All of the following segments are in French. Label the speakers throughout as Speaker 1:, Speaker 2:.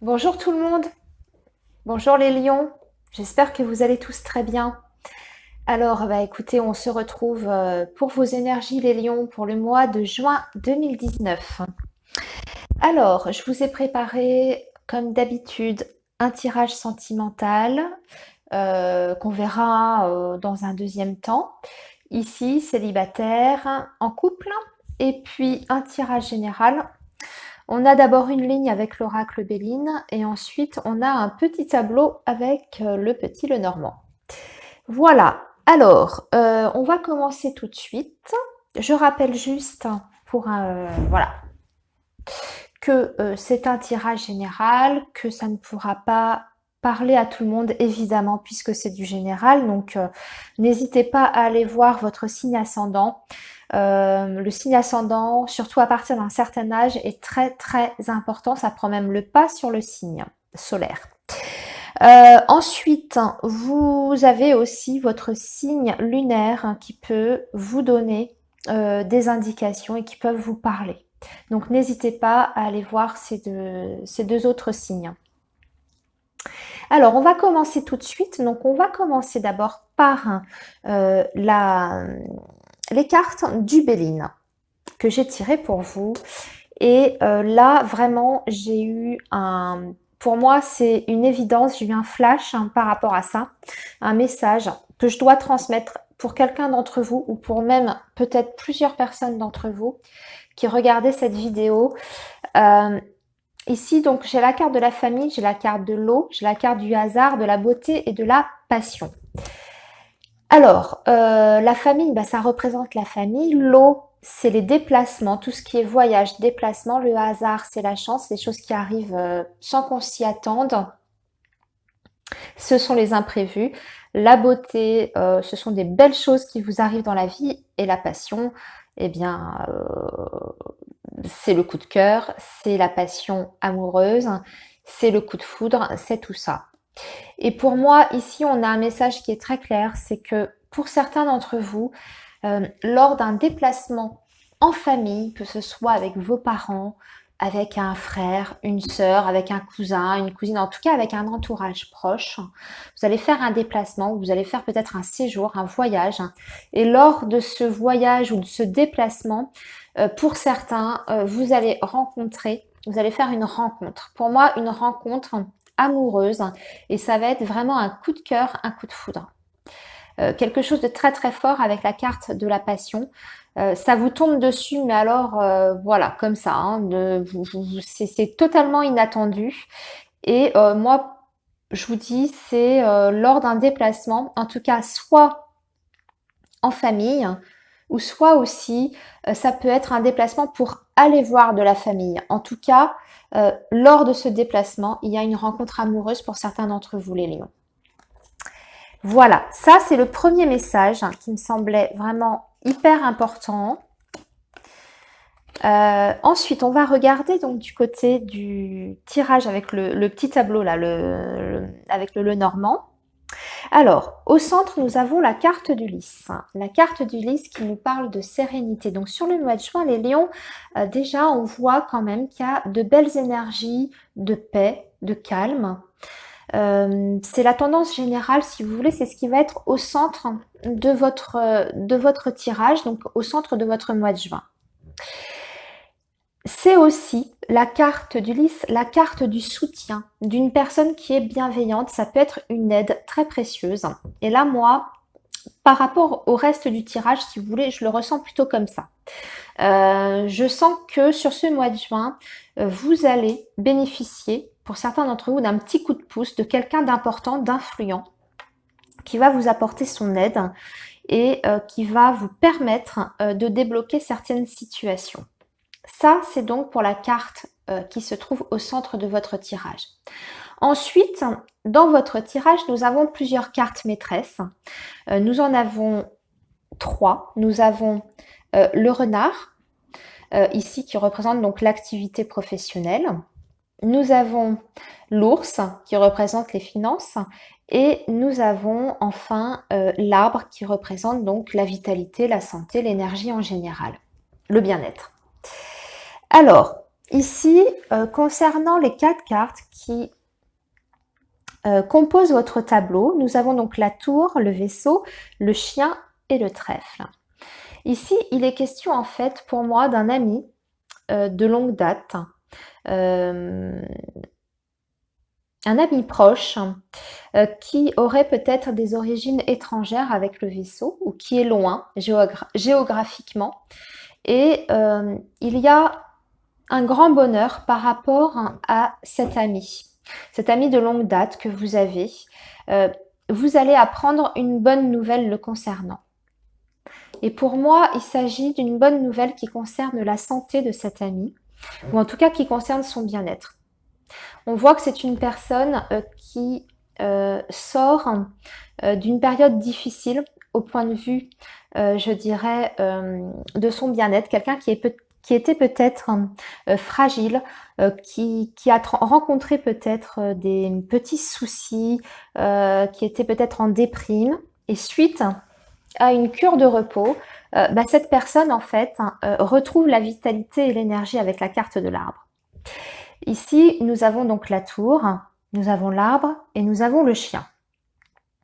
Speaker 1: Bonjour tout le monde, bonjour les lions, j'espère que vous allez tous très bien. Alors, écoutez, on se retrouve pour vos énergies les lions pour le mois de juin 2019. Alors, je vous ai préparé, comme d'habitude, un tirage sentimental qu'on verra dans un deuxième temps. Ici, célibataire, en couple, et puis un tirage général. On a d'abord une ligne avec l'oracle Béline et ensuite on a un petit tableau avec le petit Lenormand. Voilà, alors on va commencer tout de suite. Je rappelle juste pour voilà que c'est un tirage général, que ça ne pourra pas parler à tout le monde évidemment puisque c'est du général, donc n'hésitez pas à aller voir votre signe ascendant. Le signe ascendant, surtout à partir d'un certain âge, est très très important. Ça prend même le pas sur le signe solaire. Ensuite, vous avez aussi votre signe lunaire qui peut vous donner des indications et qui peuvent vous parler. Donc n'hésitez pas à aller voir ces deux autres signes. Alors, on va commencer tout de suite. Donc, on va commencer d'abord par les cartes du Béline que j'ai tirées pour vous. Et là, vraiment, j'ai eu un... Pour moi, c'est une évidence, j'ai eu un flash par rapport à ça, un message que je dois transmettre pour quelqu'un d'entre vous ou pour même peut-être plusieurs personnes d'entre vous qui regardaient cette vidéo. Ici, donc, j'ai la carte de la famille, j'ai la carte de l'eau, j'ai la carte du hasard, de la beauté et de la passion. Alors, la famille, ça représente la famille. L'eau, c'est les déplacements, tout ce qui est voyage, déplacement. Le hasard, c'est la chance, les choses qui arrivent sans qu'on s'y attende. Ce sont les imprévus. La beauté, ce sont des belles choses qui vous arrivent dans la vie. Et la passion, eh bien, c'est le coup de cœur, c'est la passion amoureuse, c'est le coup de foudre, c'est tout ça. Et pour moi, ici, on a un message qui est très clair, c'est que pour certains d'entre vous, lors d'un déplacement en famille, que ce soit avec vos parents, avec un frère, une sœur, avec un cousin, une cousine, en tout cas avec un entourage proche, vous allez faire un déplacement, ou vous allez faire peut-être un séjour, un voyage. Et lors de ce voyage ou de ce déplacement, pour certains, vous allez faire une rencontre. Pour moi, une rencontre amoureuse, et ça va être vraiment un coup de cœur, un coup de foudre. Quelque chose de très très fort avec la carte de la passion. Ça vous tombe dessus, mais alors voilà, comme ça, hein, c'est totalement inattendu. Et moi, je vous dis, c'est lors d'un déplacement, en tout cas soit en famille, ou soit aussi, ça peut être un déplacement pour aller voir de la famille. En tout cas, lors de ce déplacement, il y a une rencontre amoureuse pour certains d'entre vous, les lions. Voilà, ça c'est le premier message qui me semblait vraiment hyper important. Ensuite, on va regarder donc du côté du tirage avec le petit tableau là, avec le Lenormand. Alors, au centre, nous avons la carte du lys. La carte du lys qui nous parle de sérénité. Donc, sur le mois de juin, les lions, déjà, on voit quand même qu'il y a de belles énergies de paix, de calme. C'est la tendance générale, si vous voulez, c'est ce qui va être au centre de votre tirage, donc au centre de votre mois de juin. C'est aussi la carte du lys, la carte du soutien d'une personne qui est bienveillante. Ça peut être une aide très précieuse. Et là, moi, par rapport au reste du tirage, si vous voulez, je le ressens plutôt comme ça. Je sens que sur ce mois de juin, vous allez bénéficier, pour certains d'entre vous, d'un petit coup de pouce de quelqu'un d'important, d'influent, qui va vous apporter son aide et qui va vous permettre de débloquer certaines situations. Ça, c'est donc pour la carte qui se trouve au centre de votre tirage. Ensuite, dans votre tirage, nous avons plusieurs cartes maîtresses. Nous en avons 3. Nous avons le renard, ici qui représente donc l'activité professionnelle. Nous avons l'ours qui représente les finances et nous avons enfin l'arbre qui représente donc la vitalité, la santé, l'énergie en général, le bien-être. Alors, Ici, concernant les 4 cartes qui composent votre tableau, nous avons donc la tour, le vaisseau, le chien et le trèfle. Ici, il est question en fait pour moi d'un ami de longue date, un ami proche qui aurait peut-être des origines étrangères avec le vaisseau ou qui est loin géographiquement. Et il y a un grand bonheur par rapport à cet ami de longue date que vous avez. Vous allez apprendre une bonne nouvelle le concernant. Et pour moi, il s'agit d'une bonne nouvelle qui concerne la santé de cet ami, ou en tout cas qui concerne son bien-être. On voit que c'est une personne qui sort d'une période difficile au point de vue, je dirais, de son bien-être, quelqu'un qui était peut-être fragile, qui a rencontré peut-être des petits soucis, qui était peut-être en déprime, et suite à une cure de repos, cette personne en fait retrouve la vitalité et l'énergie avec la carte de l'arbre. Ici, nous avons donc la tour, nous avons l'arbre et nous avons le chien.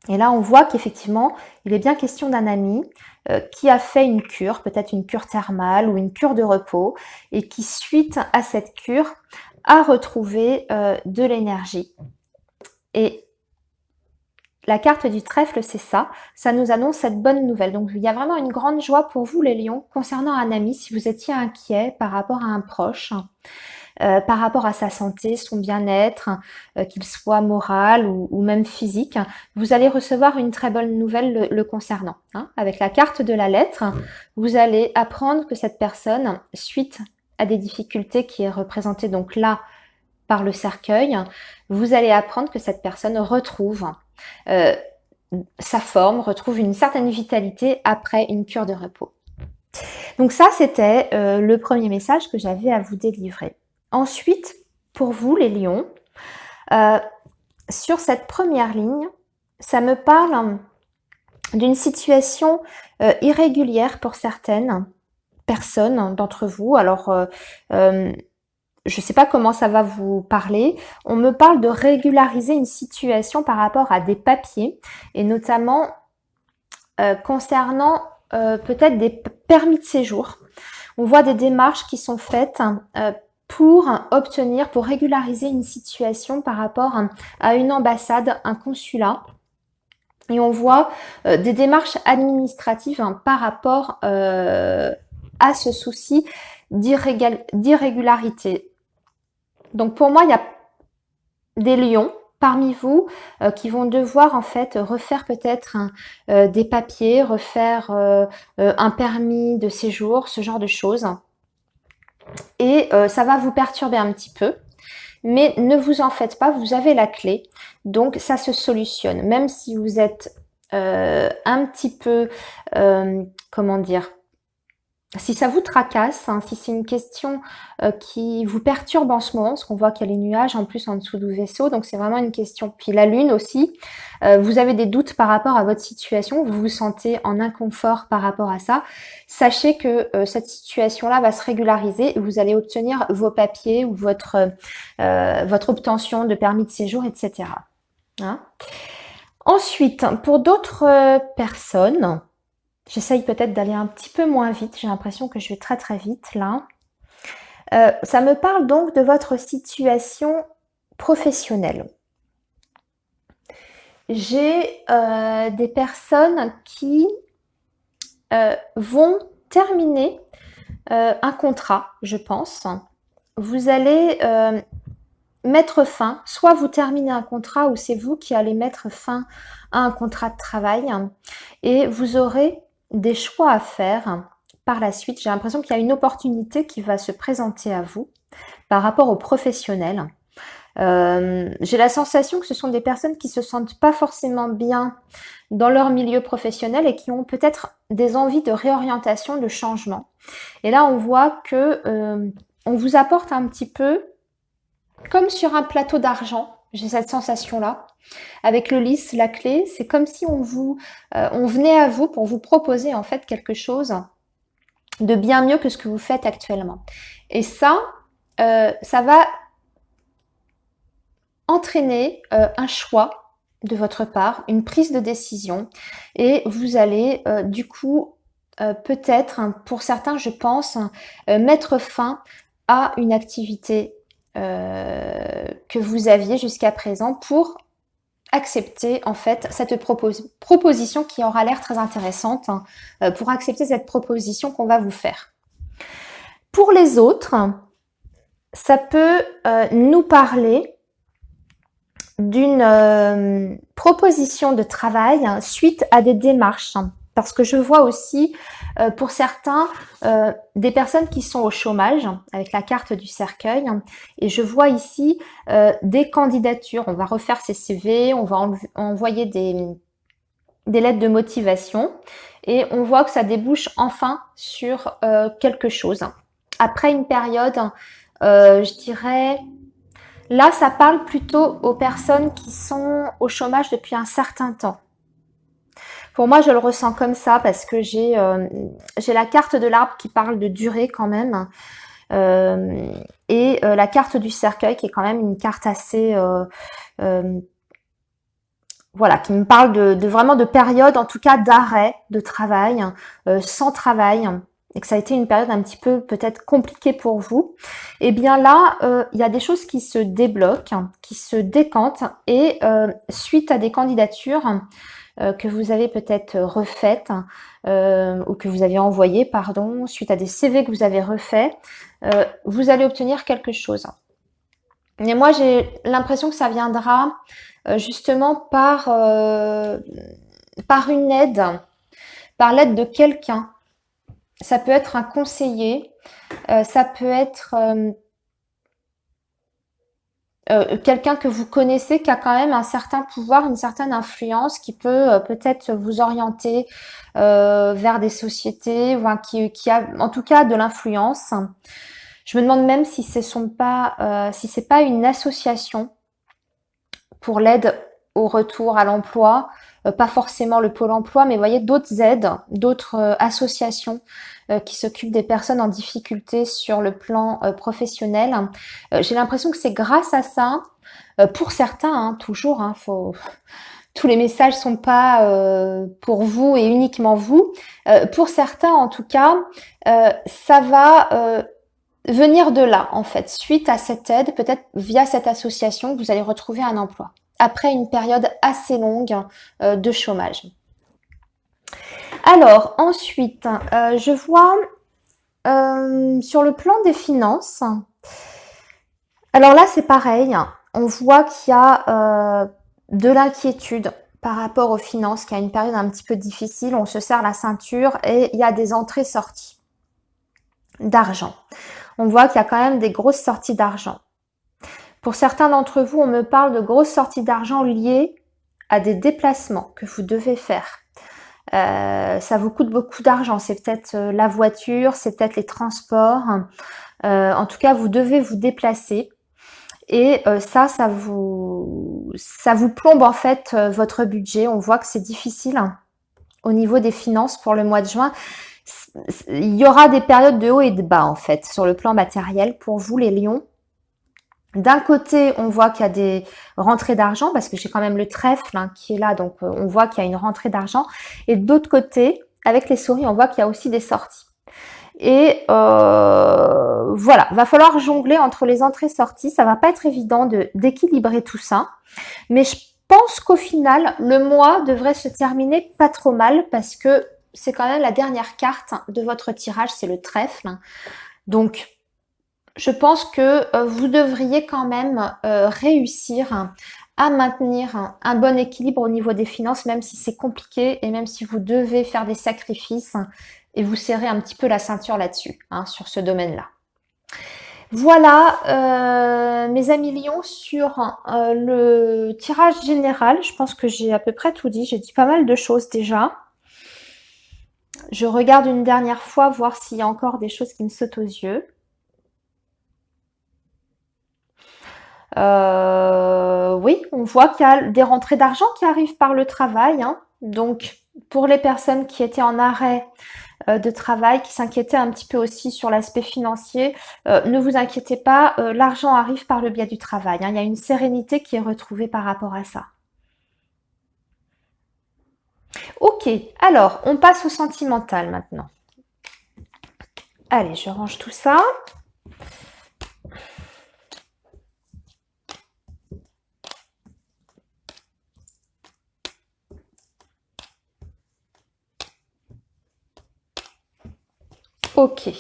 Speaker 1: Et là, on voit qu'effectivement, il est bien question d'un ami qui a fait une cure, peut-être une cure thermale ou une cure de repos, et qui, suite à cette cure, a retrouvé de l'énergie. Et la carte du trèfle, c'est ça. Ça nous annonce cette bonne nouvelle. Donc, il y a vraiment une grande joie pour vous, les lions, concernant un ami, si vous étiez inquiet par rapport à un proche. Par rapport à sa santé, son bien-être, qu'il soit moral ou même physique, vous allez recevoir une très bonne nouvelle le concernant. Hein. Avec la carte de la lettre, vous allez apprendre que cette personne, suite à des difficultés qui est représentée donc là par le cercueil, vous allez apprendre que cette personne retrouve sa forme, retrouve une certaine vitalité après une cure de repos. Donc ça, c'était le premier message que j'avais à vous délivrer. Ensuite, pour vous, les lions, sur cette première ligne, ça me parle d'une situation irrégulière pour certaines personnes d'entre vous. Alors, je ne sais pas comment ça va vous parler. On me parle de régulariser une situation par rapport à des papiers, et notamment concernant peut-être des permis de séjour. On voit des démarches qui sont faites pour régulariser une situation par rapport à une ambassade, un consulat. Et on voit des démarches administratives par rapport à ce souci d'irrégularité. Donc pour moi, il y a des lions parmi vous qui vont devoir en fait refaire peut-être des papiers, refaire un permis de séjour, ce genre de choses. Et ça va vous perturber un petit peu, mais ne vous en faites pas, vous avez la clé, donc ça se solutionne. Même si vous êtes un petit peu, comment dire, si ça vous tracasse, hein, si c'est une question qui vous perturbe en ce moment, parce qu'on voit qu'il y a les nuages en plus en dessous du vaisseau, donc c'est vraiment une question. Puis la lune aussi, vous avez des doutes par rapport à votre situation, vous vous sentez en inconfort par rapport à ça, sachez que cette situation-là va se régulariser et vous allez obtenir vos papiers ou votre obtention de permis de séjour, etc. Hein. Ensuite, pour d'autres personnes, j'essaye peut-être d'aller un petit peu moins vite. J'ai l'impression que je vais très très vite là. Ça me parle donc de votre situation professionnelle. J'ai des personnes qui vont terminer un contrat, je pense. Vous allez mettre fin, soit vous terminez un contrat ou c'est vous qui allez mettre fin à un contrat de travail et vous aurez des choix à faire par la suite. J'ai l'impression qu'il y a une opportunité qui va se présenter à vous par rapport aux professionnels. J'ai la sensation que ce sont des personnes qui se sentent pas forcément bien dans leur milieu professionnel et qui ont peut-être des envies de réorientation, de changement. Et là, on voit que on vous apporte un petit peu comme sur un plateau d'argent. J'ai cette sensation-là. Avec le lys, la clé, c'est comme si on venait à vous pour vous proposer en fait quelque chose de bien mieux que ce que vous faites actuellement. Et ça, ça va entraîner un choix de votre part, une prise de décision, et vous allez du coup peut-être, pour certains je pense, mettre fin à une activité que vous aviez jusqu'à présent pour accepter en fait cette proposition qui aura l'air très intéressante, pour accepter cette proposition qu'on va vous faire. Pour les autres, ça peut nous parler d'une proposition de travail suite à des démarches. Parce que je vois aussi, pour certains, des personnes qui sont au chômage, avec la carte du cercueil. Et je vois ici des candidatures. On va refaire ces CV, on va envoyer des lettres de motivation. Et on voit que ça débouche enfin sur quelque chose. Après une période, je dirais... Là, ça parle plutôt aux personnes qui sont au chômage depuis un certain temps. Pour moi, je le ressens comme ça parce que j'ai la carte de l'arbre qui parle de durée quand même, et la carte du cercueil qui est quand même une carte assez... voilà, qui me parle de vraiment de période, en tout cas d'arrêt de travail, sans travail, et que ça a été une période un petit peu peut-être compliquée pour vous. Et bien là, il y a des choses qui se débloquent, qui se décantent, et suite à des candidatures que vous avez peut-être refaites, ou que vous avez envoyées, pardon, suite à des CV que vous avez refaits, vous allez obtenir quelque chose. Et moi, j'ai l'impression que ça viendra justement par une aide, par l'aide de quelqu'un. Ça peut être un conseiller, ça peut être quelqu'un que vous connaissez qui a quand même un certain pouvoir, une certaine influence, qui peut peut-être vous orienter vers des sociétés, enfin, qui a en tout cas de l'influence. Je me demande même si c'est pas une association pour l'aide au retour à l'emploi, pas forcément le Pôle emploi, mais vous voyez d'autres aides, d'autres associations qui s'occupent des personnes en difficulté sur le plan professionnel. J'ai l'impression que c'est grâce à ça, pour certains, toujours, tous les messages sont pas pour vous et uniquement vous. Pour certains, en tout cas, ça va venir de là, en fait, suite à cette aide, peut-être via cette association, vous allez retrouver un emploi après une période assez longue de chômage. Alors, ensuite, je vois sur le plan des finances, alors là, c'est pareil, on voit qu'il y a de l'inquiétude par rapport aux finances, qu'il y a une période un petit peu difficile, on se serre la ceinture et il y a des entrées-sorties d'argent. On voit qu'il y a quand même des grosses sorties d'argent. Pour certains d'entre vous, on me parle de grosses sorties d'argent liées à des déplacements que vous devez faire. Ça vous coûte beaucoup d'argent. C'est peut-être la voiture, c'est peut-être les transports. En tout cas, vous devez vous déplacer. Et ça vous plombe en fait votre budget. On voit que c'est difficile au niveau des finances pour le mois de juin. Il y aura des périodes de haut et de bas en fait sur le plan matériel pour vous les lions. D'un côté, on voit qu'il y a des rentrées d'argent parce que j'ai quand même le trèfle qui est là, donc on voit qu'il y a une rentrée d'argent. Et de l'autre côté, avec les souris, on voit qu'il y a aussi des sorties. Et voilà, va falloir jongler entre les entrées-sorties. Ça va pas être évident d'équilibrer tout ça, mais je pense qu'au final, le mois devrait se terminer pas trop mal parce que c'est quand même la dernière carte de votre tirage, c'est le trèfle. Donc, je pense que vous devriez quand même réussir à maintenir un bon équilibre au niveau des finances, même si c'est compliqué et même si vous devez faire des sacrifices et vous serrez un petit peu la ceinture là-dessus, sur ce domaine-là. Voilà, mes amis lions, sur le tirage général. Je pense que j'ai à peu près tout dit. J'ai dit pas mal de choses déjà. Je regarde une dernière fois, voir s'il y a encore des choses qui me sautent aux yeux. Oui, on voit qu'il y a des rentrées d'argent qui arrivent par le travail. Donc, pour les personnes qui étaient en arrêt, de travail, qui s'inquiétaient un petit peu aussi sur l'aspect financier, ne vous inquiétez pas, l'argent arrive par le biais du travail, hein. Il y a une sérénité qui est retrouvée par rapport à ça. Ok, alors on passe au sentimental maintenant. Allez, je range tout ça. Ok.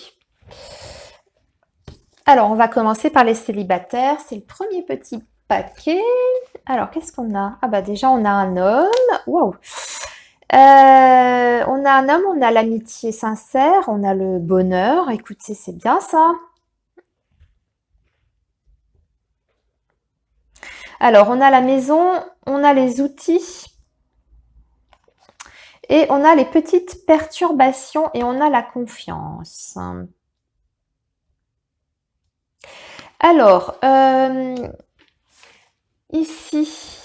Speaker 1: Alors, on va commencer par les célibataires. C'est le premier petit paquet. Alors, qu'est-ce qu'on a? Ah bah déjà, on a un homme. Wow. On a un homme, on a l'amitié sincère, on a le bonheur. Écoutez, c'est bien ça. Alors, on a la maison, on a les outils et on a les petites perturbations et on a la confiance. Alors, ici,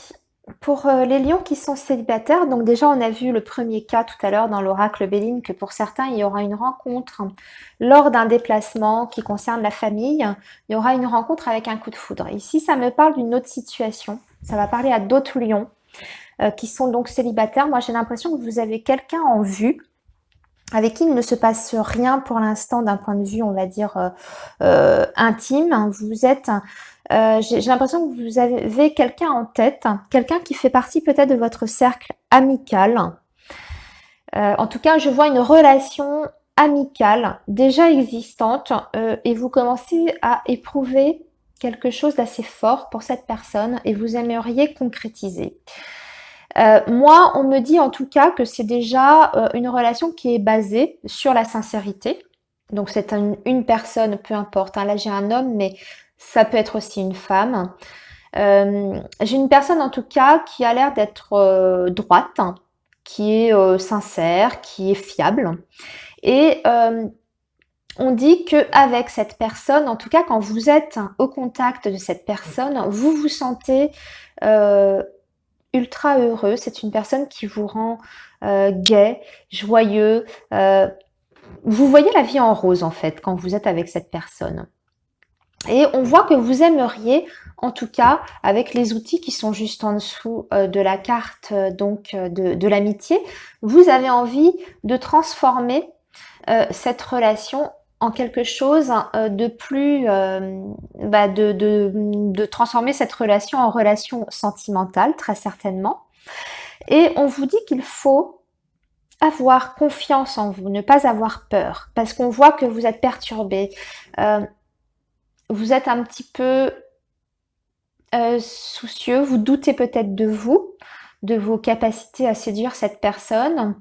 Speaker 1: pour les lions qui sont célibataires, donc déjà on a vu le premier cas tout à l'heure dans l'oracle Béline que pour certains il y aura une rencontre lors d'un déplacement qui concerne la famille, il y aura une rencontre avec un coup de foudre. Ici ça me parle d'une autre situation, ça va parler à d'autres lions qui sont donc célibataires. Moi j'ai l'impression que vous avez quelqu'un en vue avec qui il ne se passe rien pour l'instant d'un point de vue, on va dire, intime. Vous êtes, j'ai l'impression que vous avez quelqu'un en tête, quelqu'un qui fait partie peut-être de votre cercle amical. En tout cas, je vois une relation amicale déjà existante et vous commencez à éprouver quelque chose d'assez fort pour cette personne et vous aimeriez concrétiser. Moi, on me dit en tout cas que c'est déjà une relation qui est basée sur la sincérité. Donc c'est une personne, peu importe, hein. Là j'ai un homme, mais ça peut être aussi une femme. J'ai une personne en tout cas qui a l'air d'être droite, qui est sincère, qui est fiable. Et on dit qu'avec cette personne, en tout cas quand vous êtes au contact de cette personne, vous vous sentez ultra heureux. C'est une personne qui vous rend gai, joyeux. Vous voyez la vie en rose en fait quand vous êtes avec cette personne. Et on voit que vous aimeriez, en tout cas, avec les outils qui sont juste en dessous de la carte de l'amitié, vous avez envie de transformer cette relation en quelque chose de plus, de transformer cette relation en relation sentimentale, très certainement. Et on vous dit qu'il faut avoir confiance en vous, ne pas avoir peur, parce qu'on voit que vous êtes perturbé. Euh, vous êtes un petit peu soucieux, vous doutez peut-être de vous, de vos capacités à séduire cette personne.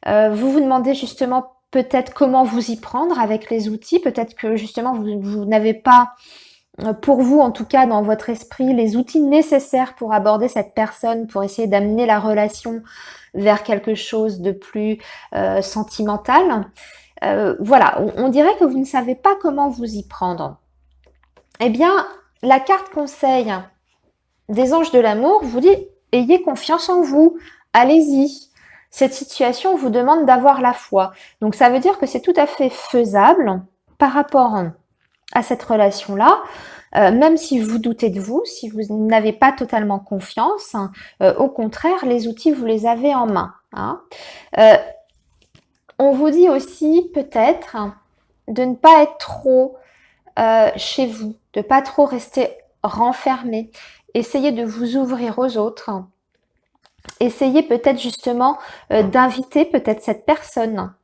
Speaker 1: Vous vous demandez justement peut-être comment vous y prendre avec les outils. Peut-être que justement vous n'avez pas, pour vous en tout cas dans votre esprit, les outils nécessaires pour aborder cette personne, pour essayer d'amener la relation vers quelque chose de plus sentimental. Voilà, on dirait que vous ne savez pas comment vous y prendre. Eh bien, la carte conseil des anges de l'amour vous dit ayez confiance en vous, allez-y. Cette situation vous demande d'avoir la foi. Donc ça veut dire que c'est tout à fait faisable par rapport à cette relation-là, même si vous doutez de vous, si vous n'avez pas totalement confiance, au contraire, les outils, vous les avez en main, hein. On vous dit aussi peut-être de ne pas être trop chez vous, de pas trop rester renfermé. Essayez de vous ouvrir aux autres. Essayez peut-être justement d'inviter peut-être cette personne.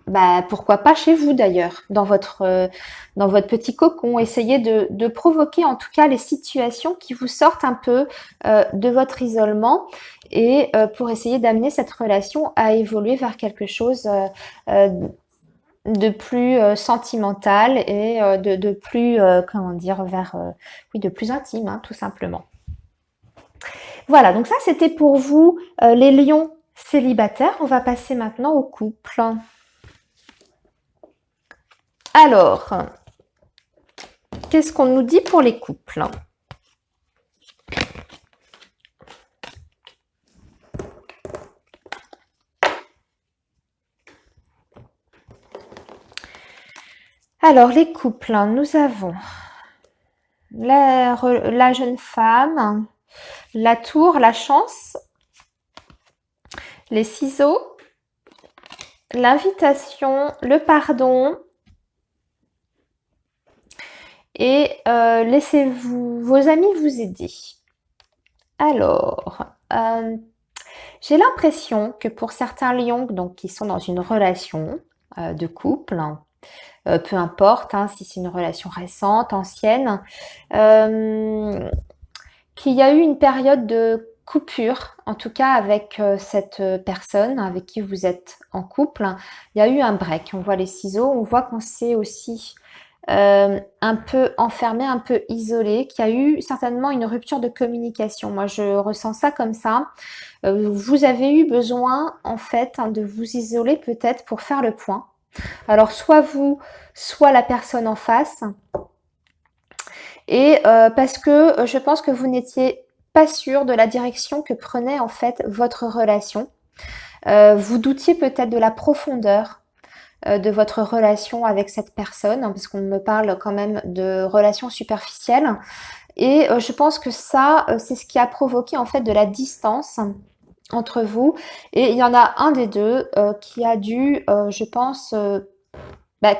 Speaker 1: Bah, pourquoi pas chez vous d'ailleurs, dans votre petit cocon. Essayez de provoquer en tout cas les situations qui vous sortent un peu de votre isolement et pour essayer d'amener cette relation à évoluer vers quelque chose de plus sentimental et de plus, comment dire, vers, oui, de plus intime, hein, tout simplement. Voilà, donc ça c'était pour vous les lions célibataires. On va passer maintenant au couple. Alors, qu'est-ce qu'on nous dit pour les couples? Alors, les couples, hein, nous avons la jeune femme, la tour, la chance, les ciseaux, l'invitation, le pardon et laissez-vous vos amis vous aider. Alors, j'ai l'impression que pour certains lions donc, qui sont dans une relation de couple, peu importe hein, si c'est une relation récente, ancienne, qu'il y a eu une période de coupure, en tout cas avec cette personne avec qui vous êtes en couple. Il y a eu un break. On voit les ciseaux, on voit qu'on s'est aussi un peu enfermé, un peu isolé, qu'il y a eu certainement une rupture de communication. Moi, je ressens ça comme ça. Vous avez eu besoin, en fait, hein, de vous isoler peut-être pour faire le point. Alors, soit vous, soit la personne en face. Et parce que je pense que vous n'étiez pas sûr de la direction que prenait en fait votre relation. Vous doutiez peut-être de la profondeur de votre relation avec cette personne, hein, parce qu'on me parle quand même de relations superficielles. Et je pense que ça, c'est ce qui a provoqué en fait de la distance entre vous. Et il y en a un des deux qui a dû, je pense,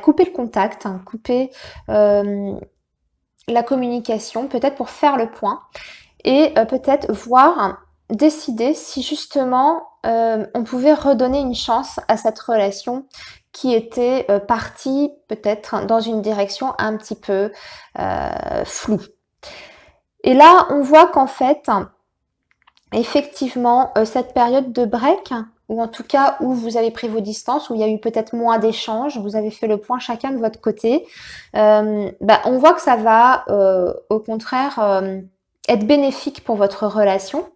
Speaker 1: couper le contact, hein, couper la communication, peut-être pour faire le point et peut-être voir, décider si justement on pouvait redonner une chance à cette relation qui était partie peut-être dans une direction un petit peu floue. Et là, on voit qu'en fait, effectivement, cette période de break, ou en tout cas où vous avez pris vos distances, où il y a eu peut-être moins d'échanges, vous avez fait le point chacun de votre côté, on voit que ça va au contraire être bénéfique pour votre relation.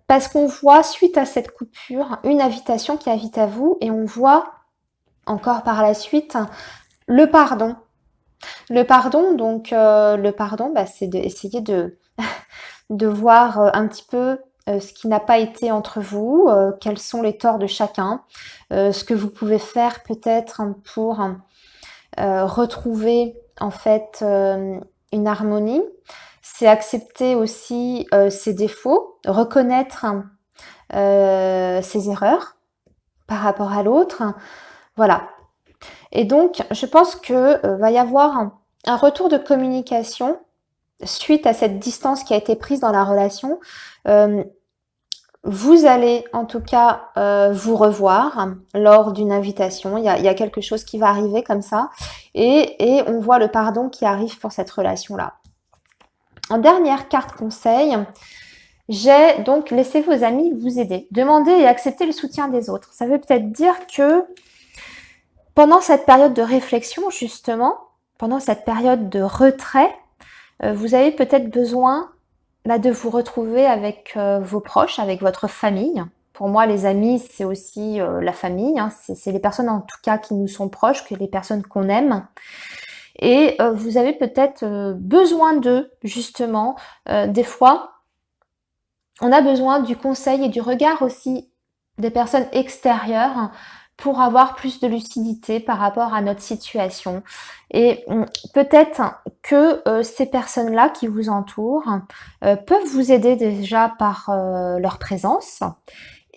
Speaker 1: Parce qu'on voit, suite à cette coupure, une invitation qui invite à vous et on voit encore par la suite le pardon. Le pardon, donc le pardon, c'est d'essayer de voir un petit peu ce qui n'a pas été entre vous, quels sont les torts de chacun, ce que vous pouvez faire peut-être pour retrouver en fait une harmonie. C'est accepter aussi ses défauts, reconnaître ses erreurs par rapport à l'autre. Voilà. Et donc, je pense que va y avoir un retour de communication suite à cette distance qui a été prise dans la relation. Vous allez en tout cas vous revoir lors d'une invitation. Il y a quelque chose qui va arriver comme ça. Et on voit le pardon qui arrive pour cette relation-là. En dernière carte conseil, j'ai donc laissé vos amis vous aider. Demandez et acceptez le soutien des autres. Ça veut peut-être dire que pendant cette période de réflexion, justement, pendant cette période de retrait, vous avez peut-être besoin de vous retrouver avec vos proches, avec votre famille. Pour moi, les amis, c'est aussi la famille. Hein. C'est les personnes en tout cas qui nous sont proches, que les personnes qu'on aime. Et vous avez peut-être besoin d'eux, justement. Des fois, on a besoin du conseil et du regard aussi des personnes extérieures pour avoir plus de lucidité par rapport à notre situation. Et peut-être que ces personnes-là qui vous entourent peuvent vous aider déjà par leur présence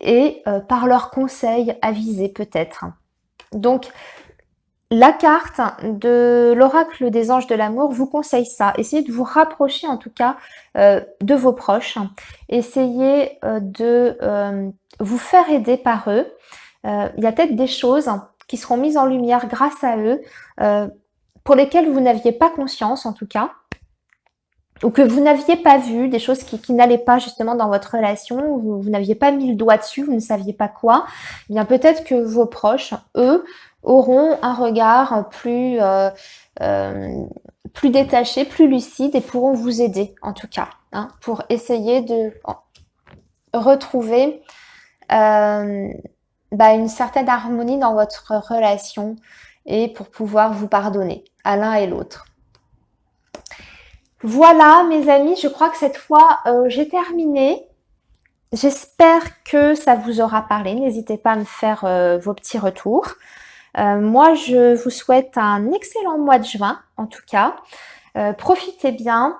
Speaker 1: et par leurs conseils avisés peut-être. Donc, la carte de l'oracle des anges de l'amour vous conseille ça. Essayez de vous rapprocher en tout cas de vos proches. Essayez de vous faire aider par eux. Il y a peut-être des choses qui seront mises en lumière grâce à eux, pour lesquelles vous n'aviez pas conscience en tout cas, ou que vous n'aviez pas vu, des choses qui n'allaient pas justement dans votre relation, vous n'aviez pas mis le doigt dessus, vous ne saviez pas quoi. Eh bien peut-être que vos proches, eux, auront un regard plus détaché, plus lucide et pourront vous aider en tout cas, hein, pour essayer de retrouver une certaine harmonie dans votre relation et pour pouvoir vous pardonner à l'un et l'autre. Voilà mes amis, je crois que cette fois j'ai terminé. J'espère que ça vous aura parlé. N'hésitez pas à me faire vos petits retours. Moi, je vous souhaite un excellent mois de juin, en tout cas. Profitez bien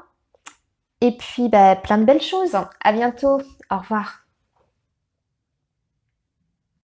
Speaker 1: et puis bah, plein de belles choses. À bientôt. Au revoir.